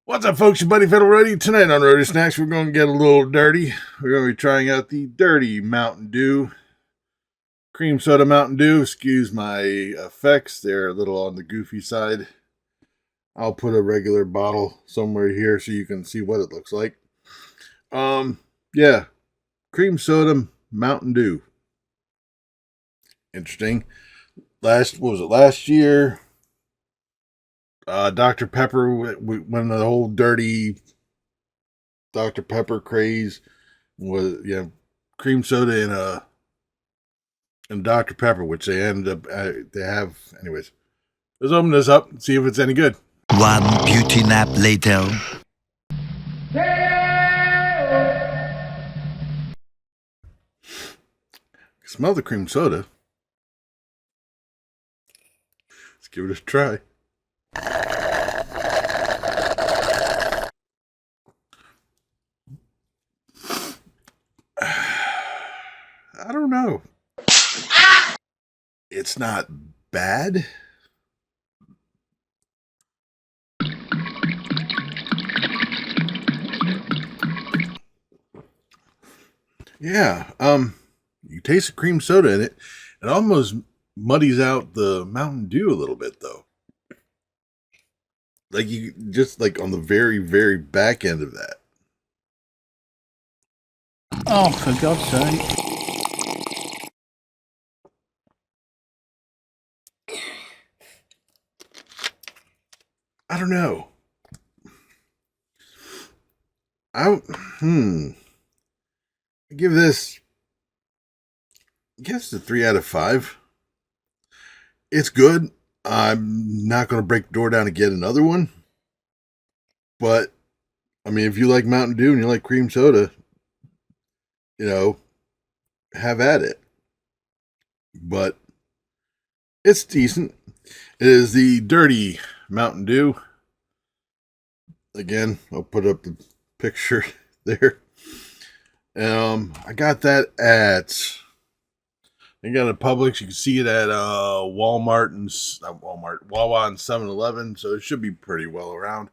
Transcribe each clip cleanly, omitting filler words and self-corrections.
What's up, folks? Your buddy Fatalroadie. Tonight on Roadie Snacks, we're going to get a little dirty. We're going to be trying out the Dirty Mountain Dew. Cream soda Mountain Dew. Excuse my effects. They're a little on the goofy side. I'll put a regular bottle somewhere here so you can see what it looks like. Yeah. Cream soda Mountain Dew. Interesting. Last year? Dr. Pepper, when the whole dirty Dr. Pepper craze was, cream soda and Dr. Pepper, which they ended up, they have, anyways. Let's open this up and see if it's any good. One beauty nap later. Smell the cream soda. Let's give it a try. I don't know. It's not bad. Yeah, you taste the cream soda in it. It almost muddies out the Mountain Dew a little bit, though. Like you just like on the very, very back end of that. Oh, for God's sake. I don't know. I give this, I guess, a 3 out of 5. It's good. I'm not going to break the door down and get another one. But, I mean, if you like Mountain Dew and you like cream soda, have at it. But it's decent. It is the Dirty Mountain Dew. Again, I'll put up the picture there. I got that at, I got it at Publix. You can see it at Wawa and 7-Eleven, so it should be pretty well around.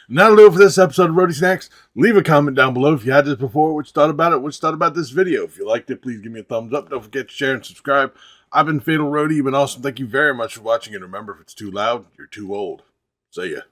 And that'll do it for this episode of Roadie Snacks. Leave a comment down below if you had this before, what you thought about it, what you thought about this video. If you liked it, please give me a thumbs up. Don't forget to share and subscribe. I've been Fatalroadie. You've been awesome. Thank you very much for watching, and remember, if it's too loud, you're too old. See ya.